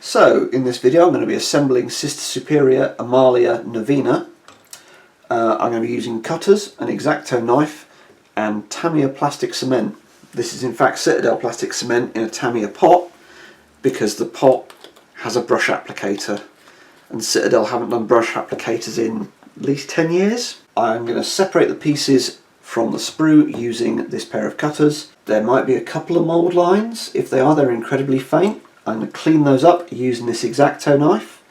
So in this video I'm going to be assembling Sister Superior Amalia Novena. I'm going to be using cutters, an X-Acto knife and Tamiya plastic cement. This is in fact Citadel plastic cement in a Tamiya pot because the pot has a brush applicator and Citadel haven't done brush applicators in at least 10 years. I'm going to separate the pieces from the sprue using this pair of cutters. There might be a couple of mould lines. If they are, they're incredibly faint. I'm going to clean those up using this X-Acto knife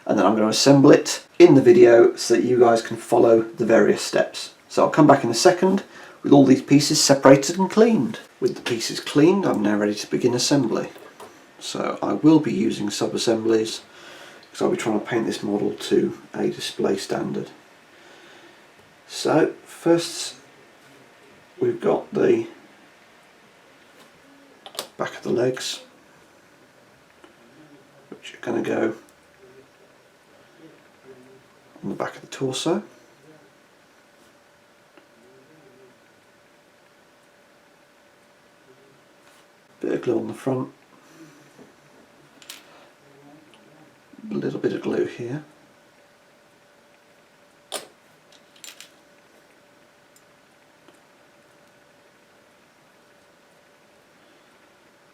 and then I'm going to assemble it in the video so that you guys can follow the various steps. So I'll come back in a second with all these pieces separated and cleaned. With the pieces cleaned, I'm now ready to begin assembly. So I will be using sub-assemblies because I'll be trying to paint this model to a display standard. So first we've got the back of the legs, which are going to go on the back of the torso. Bit of glue on the front, a little bit of glue here.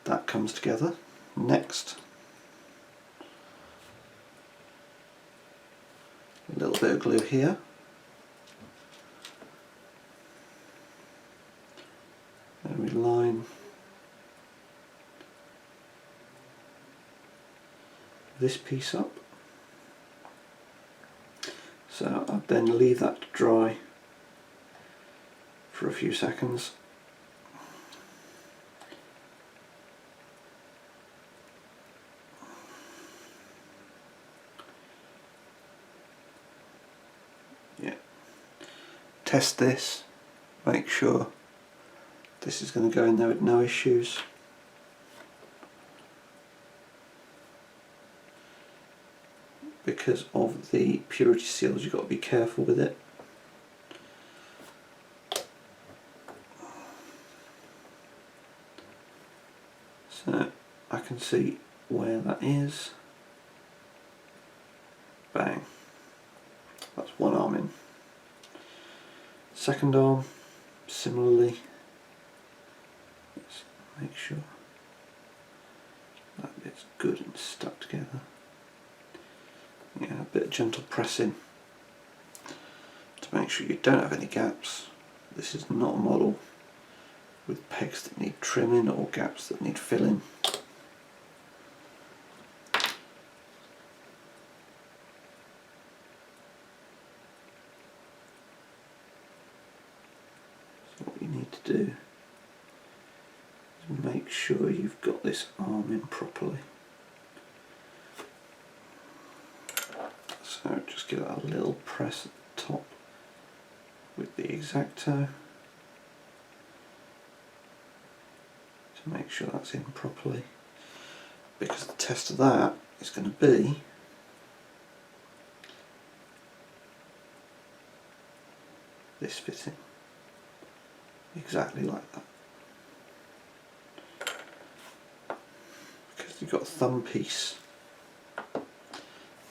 That comes together. Next, a little bit of glue here. Then we line this piece up. So I'll then leave that to dry for a few seconds. Test this, make sure this is going to go in there with no issues. Because of the purity seals, you've got to be careful with it. So I can see where that is. Bang. That's one arm in. Second arm, similarly. Let's make sure that bit's good and stuck together. Yeah, a bit of gentle pressing to make sure you don't have any gaps. This is not a model with pegs that need trimming or gaps that need filling. So what you need to do is make sure you've got this arm in properly. So just give it a little press at the top with the X-Acto to make sure that's in properly, because the test of that is going to be this fitting, exactly like that, because you've got a thumb piece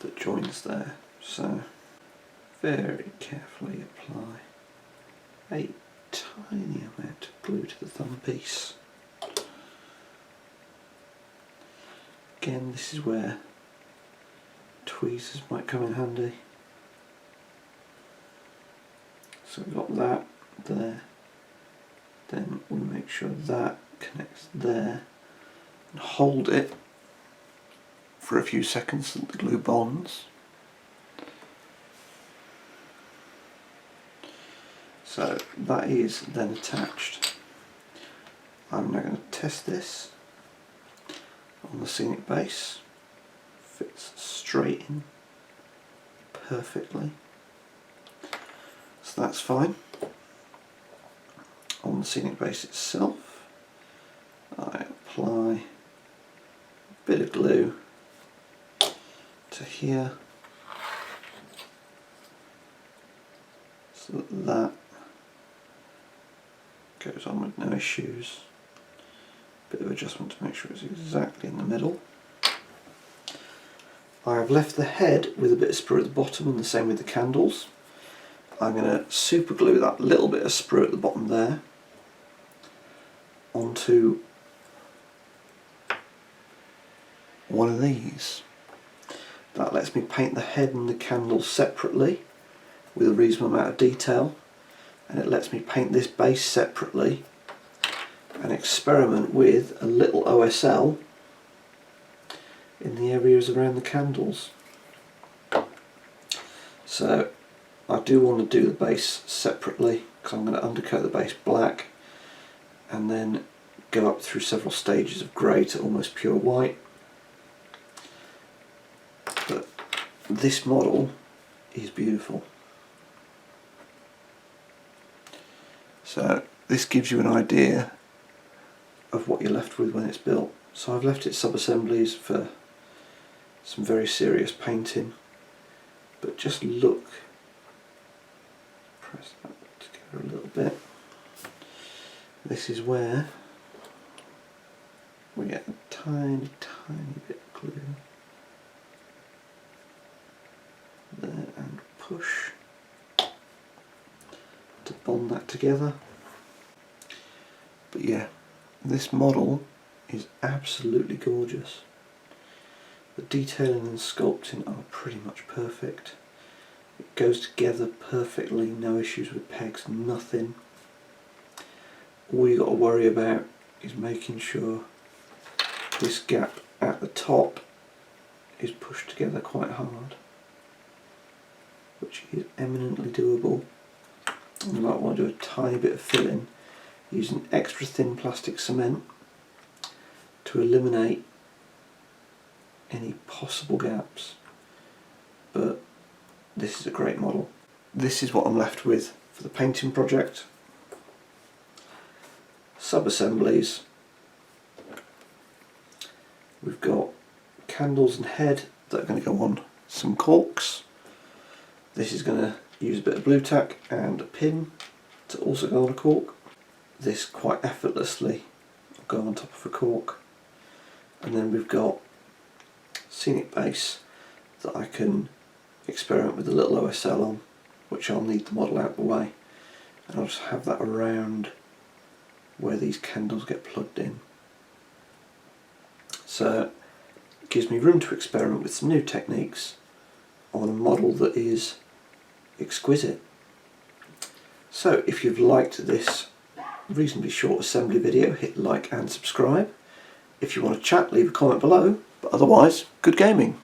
that joins there. So very carefully apply a tiny amount of glue to the thumb piece. Again, this is where tweezers might come in handy. So we've got that there, then we make sure that connects there and hold it for a few seconds so that the glue bonds. So that is then attached. I'm now going to test this on the scenic base. Fits straight in perfectly. So that's fine. On the scenic base itself, I apply a bit of glue to here so that that goes on with no issues. Bit of adjustment to make sure it's exactly in the middle. I have left the head with a bit of sprue at the bottom, and the same with the candles. I'm going to super glue that little bit of sprue at the bottom there onto one of these. That lets me paint the head and the candles separately with a reasonable amount of detail, and it lets me paint this base separately and experiment with a little OSL in the areas around the candles. So I do want to do the base separately because I'm going to undercoat the base black and then go up through several stages of grey to almost pure white. But this model is beautiful. So this gives you an idea of what you're left with when it's built. So I've left it sub-assemblies for some very serious painting, but just look, press that together a little bit. This is where we get a tiny bit of glue there and push to bond that together. But yeah, this model is absolutely gorgeous. The detailing and sculpting are pretty much perfect. It goes together perfectly, no issues with pegs, nothing. All you got to worry about is making sure this gap at the top is pushed together quite hard, which is eminently doable. And you might want to do a tiny bit of filling using extra thin plastic cement to eliminate any possible gaps. But this is a great model. This is what I'm left with for the painting project. Sub-assemblies. We've got candles and head that are going to go on some corks. This is going to use a bit of blue tack and a pin to also go on a cork. This quite effortlessly will go on top of a cork. And then we've got scenic base that I can experiment with a little OSL on, which I'll need the model out of the way, and I'll just have that around where these candles get plugged in. So it gives me room to experiment with some new techniques on a model that is exquisite. So if you've liked this reasonably short assembly video, hit like and subscribe. If you want to chat, leave a comment below, but otherwise, good gaming.